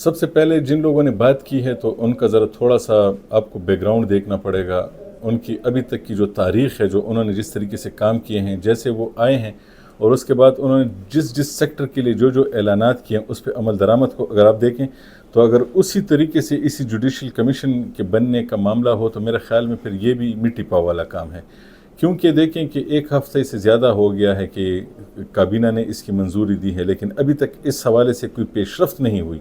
سب سے پہلے جن لوگوں نے بات کی ہے تو ان کا ذرا تھوڑا سا آپ کو بیک گراؤنڈ دیکھنا پڑے گا، ان کی ابھی تک کی جو تاریخ ہے، جو انہوں نے جس طریقے سے کام کیے ہیں، جیسے وہ آئے ہیں، اور اس کے بعد انہوں نے جس سیکٹر کے لیے جو اعلانات کیے ہیں اس پہ عمل درآمد کو اگر آپ دیکھیں تو اگر اسی طریقے سے اسی جوڈیشل کمیشن کے بننے کا معاملہ ہو تو میرے خیال میں پھر یہ بھی مٹی پاؤ والا کام ہے، کیونکہ دیکھیں کہ ایک ہفتے سے زیادہ ہو گیا ہے کہ کابینہ نے اس کی منظوری دی ہے، لیکن ابھی تک اس حوالے سے کوئی پیش رفت نہیں ہوئی،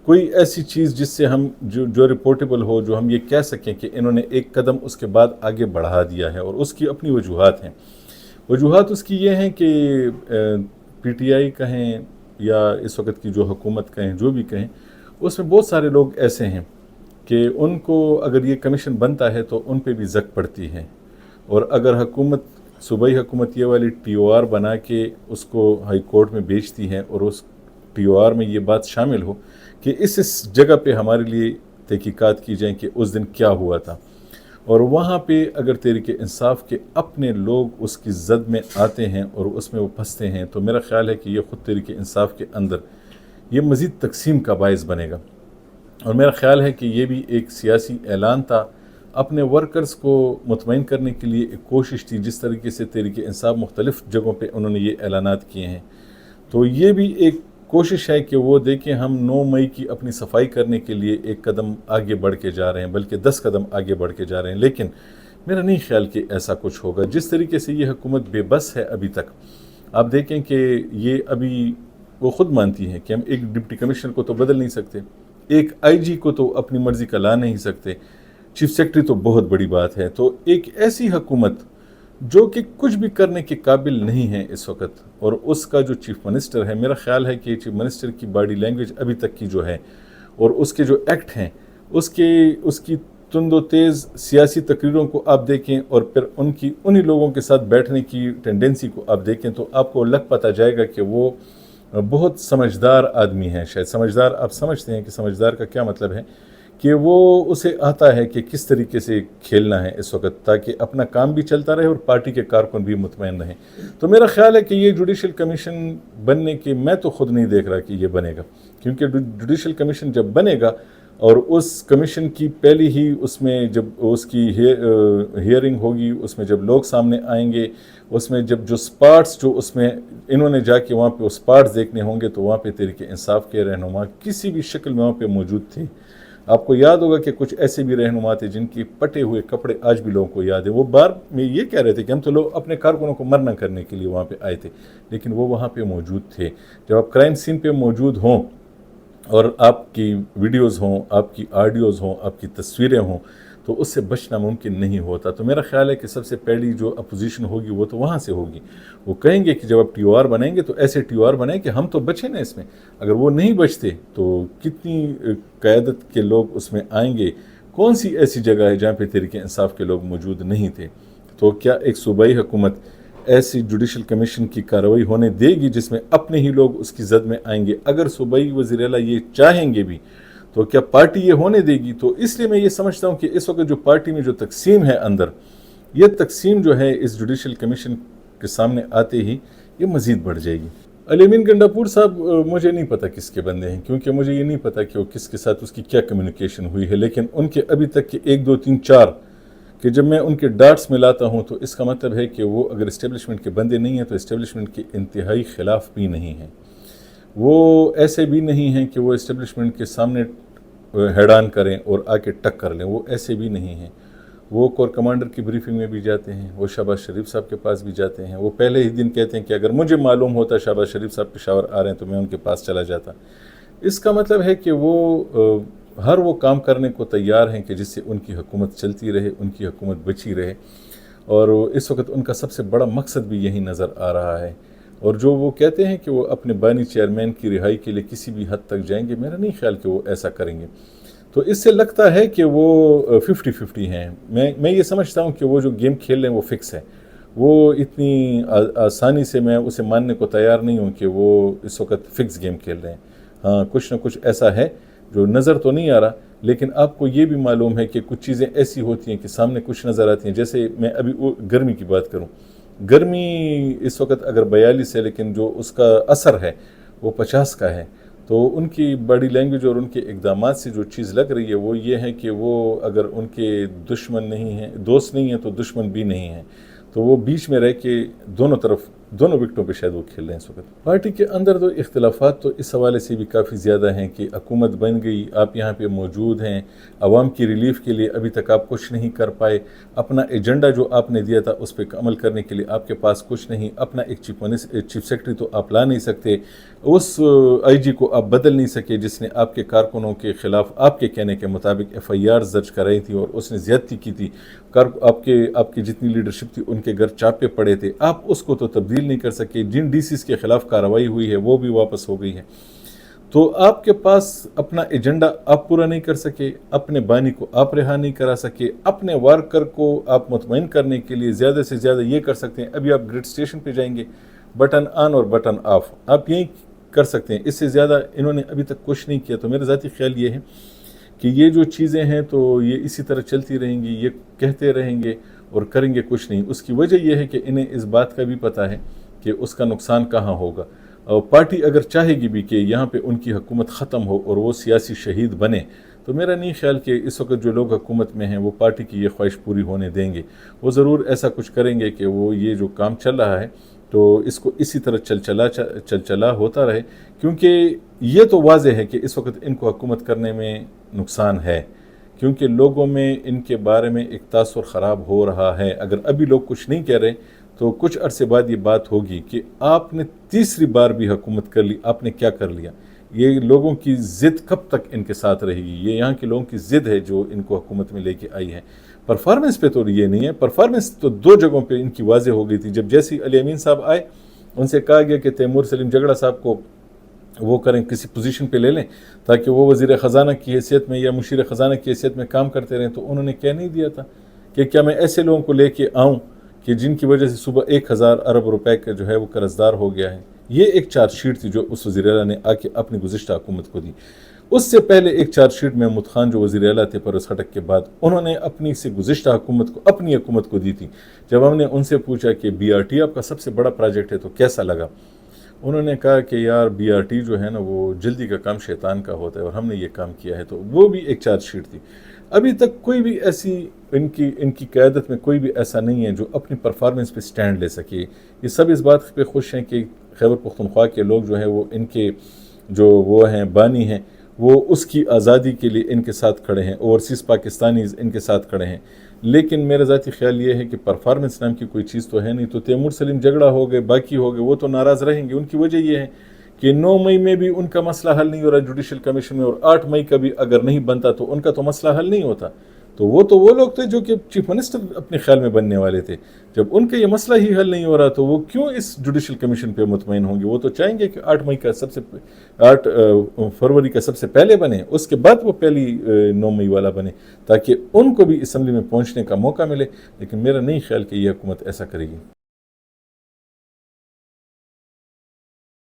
کوئی ایسی چیز جس سے ہم جو رپورٹیبل ہو، جو ہم یہ کہہ سکیں کہ انہوں نے ایک قدم اس کے بعد آگے بڑھا دیا ہے، اور اس کی اپنی وجوہات ہیں۔ وجوہات اس کی یہ ہیں کہ پی ٹی آئی کہیں یا اس وقت کی جو حکومت کہیں، جو بھی کہیں، اس میں بہت سارے لوگ ایسے ہیں کہ ان کو اگر یہ کمیشن بنتا ہے تو ان پہ بھی زک پڑتی ہے، اور اگر حکومت صوبائی حکومت یہ والی ٹی او آر بنا کے اس کو ہائی کورٹ میں بیچتی ہے اور اس ٹی او آر میں یہ بات شامل ہو کہ اس جگہ پہ ہمارے لیے تحقیقات کی جائیں کہ اس دن کیا ہوا تھا، اور وہاں پہ اگر تحریک انصاف کے اپنے لوگ اس کی زد میں آتے ہیں اور اس میں وہ پھنستے ہیں تو میرا خیال ہے کہ یہ خود تحریک انصاف کے اندر یہ مزید تقسیم کا باعث بنے گا، اور میرا خیال ہے کہ یہ بھی ایک سیاسی اعلان تھا، اپنے ورکرز کو مطمئن کرنے کے لیے ایک کوشش تھی، جس طریقے سے تحریک انصاف مختلف جگہوں پہ انہوں نے یہ اعلانات کیے ہیں، تو یہ بھی ایک کوشش ہے کہ وہ دیکھیں ہم 9 مئی کی اپنی صفائی کرنے کے لیے ایک قدم آگے بڑھ کے جا رہے ہیں، بلکہ 10 قدم آگے بڑھ کے جا رہے ہیں، لیکن میرا نہیں خیال کہ ایسا کچھ ہوگا۔ جس طریقے سے یہ حکومت بے بس ہے ابھی تک، آپ دیکھیں کہ یہ ابھی وہ خود مانتی ہے کہ ہم ایک ڈپٹی کمشنر کو تو بدل نہیں سکتے، ایک آئی جی کو تو اپنی مرضی کا لا نہیں سکتے، چیف سیکرٹری تو بہت بڑی بات ہے، تو ایک ایسی حکومت جو کہ کچھ بھی کرنے کے قابل نہیں ہے اس وقت، اور اس کا جو چیف منسٹر ہے، میرا خیال ہے کہ چیف منسٹر کی باڈی لینگویج ابھی تک کی جو ہے اور اس کے جو ایکٹ ہیں، اس کی تند و تیز سیاسی تقریروں کو آپ دیکھیں اور پھر انہی لوگوں کے ساتھ بیٹھنے کی ٹینڈنسی کو آپ دیکھیں تو آپ کو لگ پتہ جائے گا کہ وہ بہت سمجھدار آدمی ہے۔ شاید سمجھدار، آپ سمجھتے ہیں کہ سمجھدار کا کیا مطلب ہے، کہ وہ اسے آتا ہے کہ کس طریقے سے کھیلنا ہے اس وقت، تاکہ اپنا کام بھی چلتا رہے اور پارٹی کے کارکن بھی مطمئن رہیں۔ تو میرا خیال ہے کہ یہ جوڈیشل کمیشن بننے کے میں تو خود نہیں دیکھ رہا کہ یہ بنے گا، کیونکہ جوڈیشل کمیشن جب بنے گا اور اس کمیشن کی پہلی ہی اس میں جب اس کی ہیئرنگ ہوگی، اس میں جب لوگ سامنے آئیں گے، اس میں جب جو سپاٹس جو اس میں انہوں نے جا کے وہاں پہ اس سپاٹس دیکھنے ہوں گے تو وہاں پہ تحریک انصاف کے رہنما کسی بھی شکل میں وہاں پہ موجود تھے۔ آپ کو یاد ہوگا کہ کچھ ایسے بھی رہنما تھے جن کی پٹے ہوئے کپڑے آج بھی لوگوں کو یاد ہیں، وہ بار میں یہ کہہ رہے تھے کہ ہم تو لوگ اپنے کارکنوں کو مرنا کرنے کے لیے وہاں پہ آئے تھے، لیکن وہ وہاں پہ موجود تھے۔ جب آپ کرائم سین پہ موجود ہوں اور آپ کی ویڈیوز ہوں، آپ کی آڈیوز ہوں، آپ کی تصویریں ہوں، تو اس سے بچنا ممکن نہیں ہوتا۔ تو میرا خیال ہے کہ سب سے پہلی جو اپوزیشن ہوگی وہ تو وہاں سے ہوگی، وہ کہیں گے کہ جب آپ ٹی او آر بنائیں گے تو ایسے ٹی او آر بنائیں کہ ہم تو بچیں نا اس میں، اگر وہ نہیں بچتے تو کتنی قیادت کے لوگ اس میں آئیں گے، کون سی ایسی جگہ ہے جہاں پہ تحریک انصاف کے لوگ موجود نہیں تھے؟ تو کیا ایک صوبائی حکومت ایسی جوڈیشل کمیشن کی کارروائی ہونے دے گی جس میں اپنے ہی لوگ اس کی زد میں آئیں گے؟ اگر صوبائی وزیر اعلیٰ یہ چاہیں گے بھی تو کیا پارٹی یہ ہونے دے گی؟ تو اس لیے میں یہ سمجھتا ہوں کہ اس وقت جو پارٹی میں جو تقسیم ہے اندر، یہ تقسیم جو ہے اس جوڈیشل کمیشن کے سامنے آتے ہی یہ مزید بڑھ جائے گی۔ علی امین گنڈاپور صاحب مجھے نہیں پتا کس کے بندے ہیں، کیونکہ مجھے یہ نہیں پتا کہ وہ کس کے ساتھ اس کی کیا کمیونیکیشن ہوئی ہے، لیکن ان کے ابھی تک کے 1 2 3 4 کہ جب میں ان کے ڈاٹس میں لاتا ہوں تو اس کا مطلب ہے کہ وہ اگر اسٹیبلشمنٹ کے بندے نہیں ہیں تو اسٹیبلشمنٹ کے انتہائی خلاف بھی نہیں ہیں، وہ ایسے بھی نہیں ہیں کہ وہ اسٹیبلشمنٹ کے سامنے ہیڈ آن کریں اور آ کے ٹک کر لیں، وہ ایسے بھی نہیں ہیں، وہ کور کمانڈر کی بریفنگ میں بھی جاتے ہیں، وہ شہباز شریف صاحب کے پاس بھی جاتے ہیں، وہ پہلے ہی دن کہتے ہیں کہ اگر مجھے معلوم ہوتا شہباز شریف صاحب پشاور آ رہے ہیں تو میں ان کے پاس چلا جاتا۔ اس کا مطلب ہے کہ وہ ہر وہ کام کرنے کو تیار ہیں کہ جس سے ان کی حکومت چلتی رہے، ان کی حکومت بچی رہے، اور اس وقت ان کا سب سے بڑا مقصد بھی یہی نظر آ رہا ہے۔ اور جو وہ کہتے ہیں کہ وہ اپنے بانی چیئرمین کی رہائی کے لیے کسی بھی حد تک جائیں گے، میرا نہیں خیال کہ وہ ایسا کریں گے۔ تو اس سے لگتا ہے کہ وہ 50-50 ہیں۔ میں یہ سمجھتا ہوں کہ وہ جو گیم کھیل رہے ہیں وہ فکس ہے، وہ اتنی آسانی سے میں اسے ماننے کو تیار نہیں ہوں کہ وہ اس وقت فکس گیم کھیل رہے ہیں۔ ہاں، کچھ نہ کچھ ایسا ہے جو نظر تو نہیں آ رہا، لیکن آپ کو یہ بھی معلوم ہے کہ کچھ چیزیں ایسی ہوتی ہیں کہ سامنے کچھ نظر آتی ہیں۔ جیسے میں ابھی گرمی کی بات کروں، گرمی اس وقت اگر 42 ہے لیکن جو اس کا اثر ہے وہ 50 کا ہے، تو ان کی باڈی لینگویج اور ان کے اقدامات سے جو چیز لگ رہی ہے وہ یہ ہے کہ وہ اگر ان کے دشمن نہیں ہیں، دوست نہیں ہیں تو دشمن بھی نہیں ہیں، تو وہ بیچ میں رہ کے دونوں وکٹوں پہ شاید وہ کھیل رہے ہیں اس وقت۔ پارٹی کے اندر تو اختلافات تو اس حوالے سے بھی کافی زیادہ ہیں کہ حکومت بن گئی، آپ یہاں پہ موجود ہیں، عوام کی ریلیف کے لیے ابھی تک آپ کچھ نہیں کر پائے، اپنا ایجنڈا جو آپ نے دیا تھا اس پہ عمل کرنے کے لیے آپ کے پاس کچھ نہیں، اپنا ایک چیف سیکرٹری تو آپ لا نہیں سکتے، اس آئی جی کو آپ بدل نہیں سکے جس نے آپ کے کارکنوں کے خلاف آپ کے کہنے کے مطابق ایف آئی آر درج کرائی تھی اور اس نے زیادتی کی تھی، آپ کی جتنی لیڈرشپ تھی ان کے گھر چاپے پڑے تھے، آپ اس کو تو تبدیل نہیں کر سکے، جن ڈی سیز کے خلاف کارروائی ہوئی ہے وہ بھی واپس ہو گئی ہے، تو آپ کے پاس اپنا ایجنڈا آپ پورا نہیں کر سکے، اپنے بانی کو آپ رہا نہیں کرا سکے، اپنے ورکر کو آپ مطمئن کرنے کے لیے زیادہ سے زیادہ یہ کر سکتے ہیں، ابھی آپ گریڈ اسٹیشن پہ جائیں گے، بٹن آن اور بٹن آف آپ یہی کر سکتے ہیں، اس سے زیادہ انہوں نے ابھی تک کچھ نہیں کیا۔ تو میرا ذاتی خیال یہ ہے کہ یہ جو چیزیں ہیں تو یہ اسی طرح چلتی رہیں گی، یہ کہتے رہیں گے اور کریں گے کچھ نہیں۔ اس کی وجہ یہ ہے کہ انہیں اس بات کا بھی پتہ ہے کہ اس کا نقصان کہاں ہوگا، اور پارٹی اگر چاہے گی بھی کہ یہاں پہ ان کی حکومت ختم ہو اور وہ سیاسی شہید بنے، تو میرا نہیں خیال کہ اس وقت جو لوگ حکومت میں ہیں وہ پارٹی کی یہ خواہش پوری ہونے دیں گے، وہ ضرور ایسا کچھ کریں گے کہ وہ یہ جو کام چل رہا ہے تو اس کو اسی طرح چل ہوتا رہے، کیونکہ یہ تو واضح ہے کہ اس وقت ان کو حکومت کرنے میں نقصان ہے، کیونکہ لوگوں میں ان کے بارے میں ایک تاثر خراب ہو رہا ہے۔ اگر ابھی لوگ کچھ نہیں کہہ رہے تو کچھ عرصے بعد یہ بات ہوگی کہ آپ نے تیسری بار بھی حکومت کر لی، آپ نے کیا کر لیا، یہ لوگوں کی ضد کب تک ان کے ساتھ رہے گی، یہ یہاں کے لوگوں کی ضد ہے جو ان کو حکومت میں لے کے آئی ہے۔ پرفارمنس پہ تو یہ نہیں ہے، پرفارمنس تو دو جگہوں پہ ان کی واضح ہو گئی تھی، جب جیسے علی امین صاحب آئے ان سے کہا گیا کہ تیمور سلیم جگڑا صاحب کو وہ کریں، کسی پوزیشن پہ لے لیں تاکہ وہ وزیر خزانہ کی حیثیت میں یا مشیر خزانہ کی حیثیت میں کام کرتے رہیں، تو انہوں نے کہہ نہیں دیا تھا کہ کیا میں ایسے لوگوں کو لے کے آؤں کہ جن کی وجہ سے صبح 1000 ارب روپے کا جو ہے وہ قرض دار ہو گیا ہے۔ یہ ایک چارج شیٹ تھی جو اس وزیر اعلیٰ نے آ کے اپنی گزشتہ حکومت کو دی۔ اس سے پہلے ایک چارج شیٹ محمود خان جو وزیر اعلیٰ تھے پرویز خٹک کے بعد، انہوں نے اپنی سے گزشتہ حکومت کو اپنی حکومت کو دی تھی۔ جب ہم نے ان سے پوچھا کہ بی آر ٹی آپ کا سب سے بڑا پروجیکٹ ہے تو کیسا لگا، انہوں نے کہا کہ یار بی آر ٹی جو ہے نا وہ جلدی کا کام شیطان کا ہوتا ہے اور ہم نے یہ کام کیا ہے، تو وہ بھی ایک چارج شیٹ تھی۔ ابھی تک کوئی بھی ایسی ان کی قیادت میں کوئی بھی ایسا نہیں ہے جو اپنی پرفارمنس پہ سٹینڈ لے سکے۔ یہ سب اس بات پہ خوش ہیں کہ خیبر پختونخوا کے لوگ جو ہیں وہ ان کے جو وہ ہیں بانی ہیں وہ اس کی آزادی کے لیے ان کے ساتھ کھڑے ہیں، اوورسیز پاکستانیز ان کے ساتھ کھڑے ہیں، لیکن میرا ذاتی خیال یہ ہے کہ پرفارمنس نام کی کوئی چیز تو ہے نہیں۔ تو تیمور سلیم جگڑا ہو گئے، باقی ہو گئے، وہ تو ناراض رہیں گے۔ ان کی وجہ یہ ہے کہ 9 مئی میں بھی ان کا مسئلہ حل نہیں ہو رہا جوڈیشل کمیشن میں، اور 8 مئی کا بھی اگر نہیں بنتا تو ان کا تو مسئلہ حل نہیں ہوتا۔ تو وہ لوگ تھے جو کہ چیف منسٹر اپنے خیال میں بننے والے تھے، جب ان کا یہ مسئلہ ہی حل نہیں ہو رہا تو وہ کیوں اس جوڈیشل کمیشن پہ مطمئن ہوں گے؟ وہ تو چاہیں گے کہ 8 فروری کا سب سے پہلے بنے، اس کے بعد وہ پہلی 9 مئی والا بنے، تاکہ ان کو بھی اسمبلی میں پہنچنے کا موقع ملے، لیکن میرا نہیں خیال کہ یہ حکومت ایسا کرے گی۔